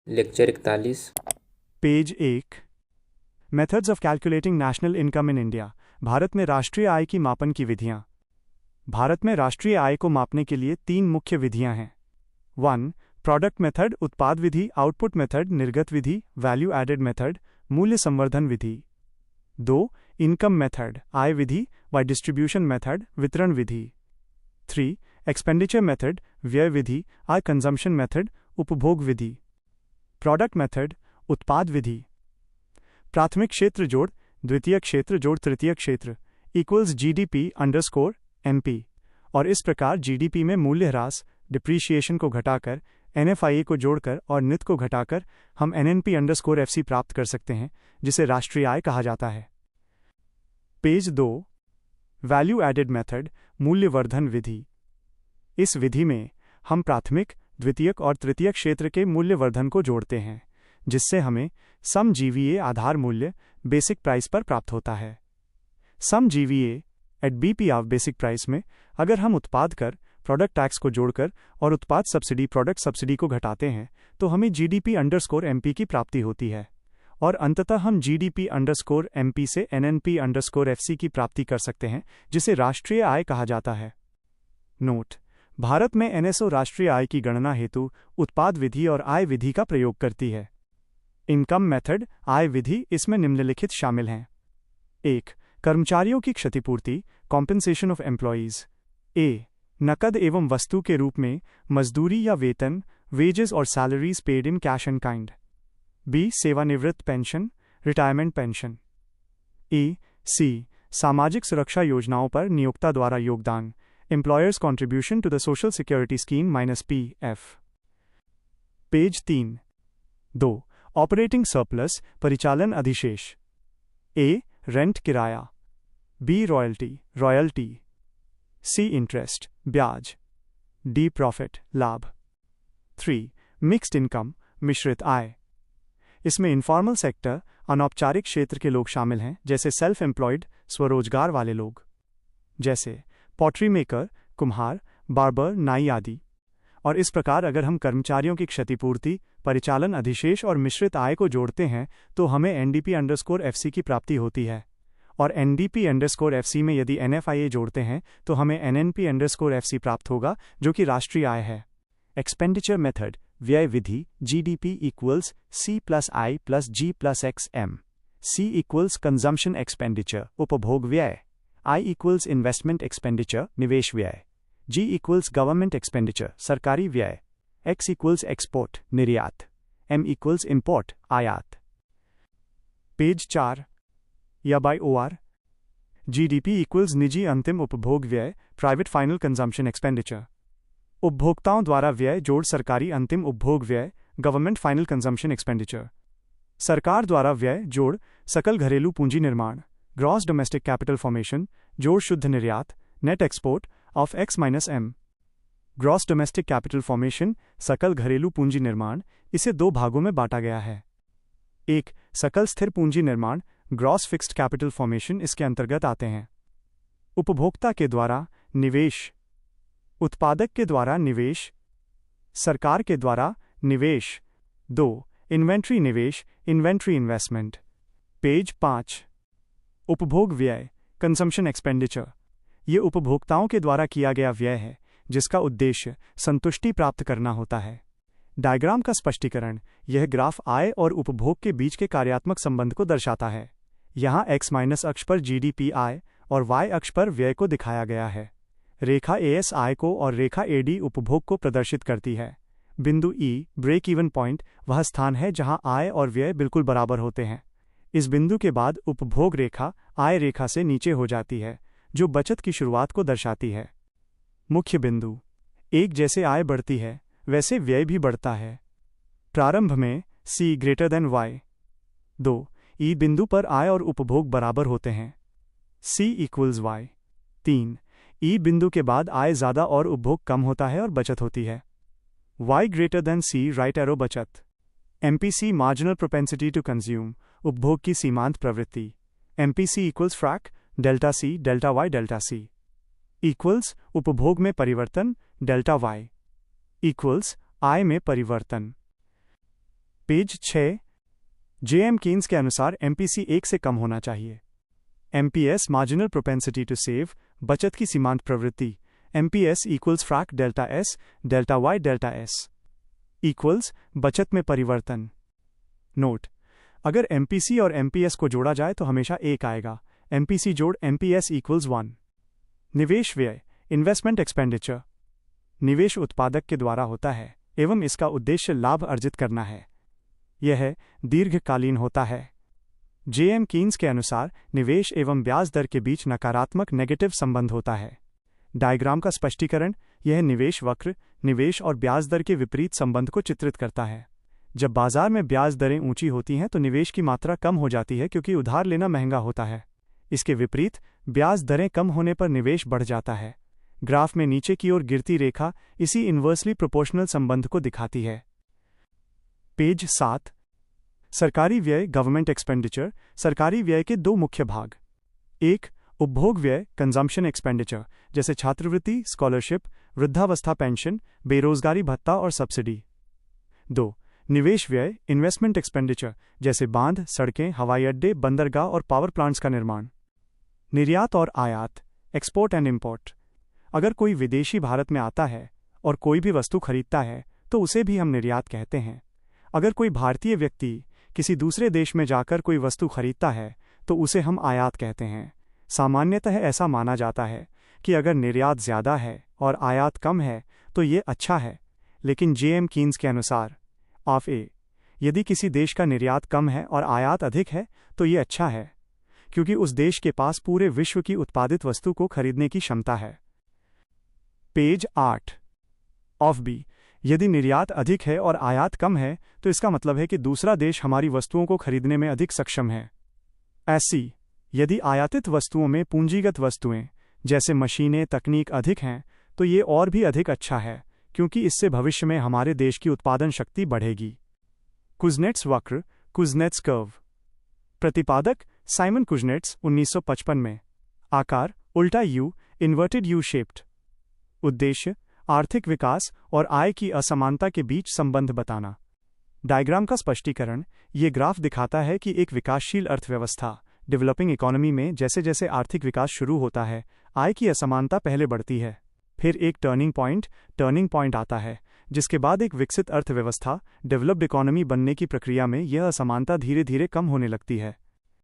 Lecture 41। Page 1। Methods of calculating national income in India. Bharat में राष्ट्रीय आय की मापन की विधियां। भारत में राष्ट्रीय आय को मापने के लिए 3 मुख्य विधियां हैं। 1. प्रोडक्ट मेथड उत्पाद विधि, आउटपुट मेथड निर्गत विधि, वैल्यू एडेड मेथड मूल्य संवर्धन विधि। 2. इनकम मेथड आय विधि व डिस्ट्रीब्यूशन मेथड वितरण विधि। 3. एक्सपेंडिचर मेथड व्यय विधि आय कंजम्पशन मेथड उपभोग विधि। प्रोडक्ट मेथड उत्पाद विधि। प्राथमिक क्षेत्र जोड़ द्वितीय क्षेत्र जोड़ तृतीय क्षेत्र इक्वल्स जीडीपी अंडरस्कोर एमपी। और इस प्रकार जीडीपी में मूल्य ह्रास डिप्रीशिएशन को घटाकर एनएफआईए को जोड़कर और नित को घटाकर हम एनएनपी अंडरस्कोर एफसी प्राप्त कर सकते हैं, जिसे राष्ट्रीय आय कहा जाता है। पेज 2। वैल्यू एडेड मेथड मूल्यवर्धन विधि। इस विधि में हम प्राथमिक द्वितीयक और तृतीयक क्षेत्र के मूल्यवर्धन को जोड़ते हैं, जिससे हमें सम जीवीए आधार मूल्य बेसिक प्राइस पर प्राप्त होता है। Sum GVA at BP of basic price में अगर हम उत्पाद कर प्रोडक्ट टैक्स को जोड़कर और उत्पाद सब्सिडी प्रोडक्ट सब्सिडी को घटाते हैं तो हमें जीडीपी अंडरस्कोर एमपी की प्राप्ति होती है, और अंततः हम जीडीपी अंडरस्कोर एमपी से एनएनपी अंडरस्कोर एफसी की प्राप्ति कर सकते हैं, जिसे राष्ट्रीय आय कहा जाता है। नोट: भारत में एनएसओ राष्ट्रीय आय की गणना हेतु उत्पाद विधि और आय विधि का प्रयोग करती है। इनकम मेथड आय विधि इसमें निम्नलिखित शामिल हैं। 1. कर्मचारियों की क्षतिपूर्ति कॉम्पेंसेशन ऑफ एम्प्लॉयज। ए. नकद एवं वस्तु के रूप में मजदूरी या वेतन वेजेस और salaries paid in cash and kind. B. सेवानिवृत्त pension retirement pension. A. C. सामाजिक सुरक्षा योजनाओं पर नियोक्ता द्वारा योगदान employers contribution to the social security scheme -PF। Page 3। 2. Operating surplus परिचालन अधिशेष। ए. रेंट किराया। बी. रॉयल्टी। सी. इंटरेस्ट ब्याज। डी. प्रॉफिट लाभ। 3. मिक्स्ड इनकम मिश्रित आय। इसमें इनफॉर्मल सेक्टर अनौपचारिक क्षेत्र के लोग शामिल हैं, जैसे सेल्फ एम्प्लॉयड स्वरोजगार वाले लोग, जैसे पॉटरी मेकर कुम्हार, बार्बर, नाई आदि। और इस प्रकार अगर हम कर्मचारियों की क्षतिपूर्ति परिचालन अधिशेष और मिश्रित आय को जोड़ते हैं तो हमें एनडीपी अंडरस्कोर एफसी की प्राप्ति होती है, और एनडीपी अंडरस्कोर एफसी में यदि एनएफआईए जोड़ते हैं तो हमें एनएनपी अंडरस्कोर एफसी प्राप्त होगा, जो कि राष्ट्रीय आय है। एक्सपेंडिचर मेथड व्यय विधि जीडीपी इक्वल्स सी प्लस आई प्लस जी प्लस एक्स एम। सी इक्वल्स कंजम्पशन एक्सपेंडिचर उपभोग व्यय। I equals इन्वेस्टमेंट एक्सपेंडिचर निवेश व्यय। G equals गवर्नमेंट एक्सपेंडिचर सरकारी व्यय। X equals एक्सपोर्ट निर्यात। M equals इंपोर्ट आयात। पेज 4 या बाय OR। GDP equals निजी अंतिम उपभोग व्यय प्राइवेट फाइनल कंजम्पशन एक्सपेंडिचर। उपभोक्ताओं द्वारा व्यय जोड़ सरकारी अंतिम उपभोग व्यय गवर्नमेंट फाइनल कंजम्पशन एक्सपेंडिचर। सरकार द्वारा व्यय जोड़ सकल घरेलू पूंजी निर्माण ग्रॉस डोमेस्टिक कैपिटल फॉर्मेशन जोड़ शुद्ध निर्यात net export of X - M। Gross domestic capital formation सकल घरेलू पूंजी निर्माण इसे 2 भागों में बांटा गया है। 1. सकल स्थिर पूंजी निर्माण ग्रॉस फिक्स्ड कैपिटल फॉर्मेशन इसके अंतर्गत आते हैं। उपभोक्ता के द्वारा निवेश, उत्पादक के द्वारा निवेश, सरकार के द्वारा निवेश। 2. इन्वेंट्री निवेश इन्वेंट्री इन्वेस्टमेंट। पेज 5। उपभोग व्यय कंजम्पशन एक्सपेंडिचर ये उपभोक्ताओं के द्वारा किया गया व्यय है, जिसका उद्देश्य संतुष्टि प्राप्त करना होता है। डायग्राम का स्पष्टीकरण यह ग्राफ आय और उपभोग के बीच के कार्यात्मक संबंध को दर्शाता है। यहाँ x- अक्ष पर जीडीपी आय और y अक्ष पर व्यय को दिखाया गया है। रेखा AS आय को और रेखा AD उपभोग को प्रदर्शित करती है। बिंदु E ब्रेक इवन पॉइंट वह स्थान है जहाँ आय और व्यय बिल्कुल बराबर होते हैं। इस बिंदु के बाद उपभोग रेखा आय रेखा से नीचे हो जाती है, जो बचत की शुरुआत को दर्शाती है। मुख्य बिंदु एक जैसे आय बढ़ती है वैसे व्यय भी बढ़ता है। प्रारंभ में C > Y। 2. E बिंदु पर आय और उपभोग बराबर होते हैं। C = Y। 3. E बिंदु के बाद आय ज़्यादा और उपभोग कम होता है और बचत होती है। Y > C राइट एरो बचत। MPC marginal propensity to consume उपभोग की सीमांत प्रवृत्ति। MPC = frac delta C delta Y delta C equals उपभोग में परिवर्तन डेल्टा Y इक्वल्स आय में परिवर्तन। पेज 6। जेएम कीन्स के अनुसार एमपीसी 1 से कम होना चाहिए। MPS marginal propensity to save, बचत की सीमांत प्रवृत्ति। MPS equals frac delta S delta Y delta S equals बचत में परिवर्तन। नोट: अगर एमपीसी और एमपीएस को जोड़ा जाए तो हमेशा 1 आएगा। एमपीसी जोड़ एमपीएस इक्वल्स 1। निवेश व्यय, इन्वेस्टमेंट एक्सपेंडिचर, निवेश उत्पादक के द्वारा होता है एवं इसका उद्देश्य लाभ अर्जित करना है। यह दीर्घकालीन होता है। जेएम कीन्स के अनुसार निवेश एवं ब्याज दर के बीच नकारात्मक नेगेटिव संबंध होता है। डायग्राम का स्पष्टीकरण: यह निवेश वक्र निवेश और ब्याज दर के विपरीत संबंध को चित्रित करता है। जब बाजार में ब्याज दरें ऊंची होती हैं तो निवेश की मात्रा कम हो जाती है क्योंकि उधार लेना महंगा होता है। इसके विपरीत ब्याज दरें कम होने पर निवेश बढ़ जाता है। ग्राफ में नीचे की ओर गिरती रेखा इसी इन्वर्सली प्रोपोर्शनल संबंध को दिखाती है। पेज 7। सरकारी व्यय, गवर्नमेंट एक्सपेंडिचर। सरकारी व्यय के 2 मुख्य भाग। 1. उपभोग व्यय, कंजम्पशन एक्सपेंडिचर, जैसे छात्रवृत्ति, स्कॉलरशिप, वृद्धावस्था पेंशन, बेरोजगारी भत्ता और सब्सिडी। 2. निवेश व्यय, इन्वेस्टमेंट एक्सपेंडिचर, जैसे बांध, सड़कें, हवाई अड्डे, बंदरगाह और पावर प्लांट्स का निर्माण। निर्यात और आयात, एक्सपोर्ट एंड इंपोर्ट। अगर कोई विदेशी भारत में आता है और कोई भी वस्तु खरीदता है तो उसे भी हम निर्यात कहते हैं। अगर कोई भारतीय व्यक्ति किसी दूसरे देश में जाकर कोई वस्तु खरीदता है तो उसे हम आयात कहते हैं। सामान्यतः ऐसा माना जाता है कि अगर निर्यात ज़्यादा है और आयात कम है तो ये अच्छा है, लेकिन जेएम कीन्स के अनुसार ऑफ ए यदि किसी देश का निर्यात कम है और आयात अधिक है तो ये अच्छा है, क्योंकि उस देश के पास पूरे विश्व की उत्पादित वस्तु को खरीदने की क्षमता है। पेज 8। ऑफ बी यदि निर्यात अधिक है और आयात कम है तो इसका मतलब है कि दूसरा देश हमारी वस्तुओं को खरीदने में अधिक सक्षम है। ऐसी यदि आयातित वस्तुओं में पूंजीगत वस्तुएं जैसे मशीनें, तकनीक अधिक हैं तो ये और भी अधिक अच्छा है, क्योंकि इससे भविष्य में हमारे देश की उत्पादन शक्ति बढ़ेगी। कुज़नेट्स वक्र, कुज़नेट्स कर्व। प्रतिपादक साइमन कुज़नेट्स, 1955 में। आकार उल्टा यू, इन्वर्टेड यू शेप्ड। उद्देश्य आर्थिक विकास और आय की असमानता के बीच संबंध बताना। डायग्राम का स्पष्टीकरण: ये ग्राफ दिखाता है कि एक विकासशील अर्थव्यवस्था डेवलपिंग इकोनॉमी में जैसे जैसे आर्थिक विकास शुरू होता है, आय की असमानता पहले बढ़ती है, फिर एक टर्निंग पॉइंट आता है, जिसके बाद एक विकसित अर्थव्यवस्था डेवलप्ड इकोनॉमी बनने की प्रक्रिया में यह असमानता धीरे धीरे कम होने लगती है।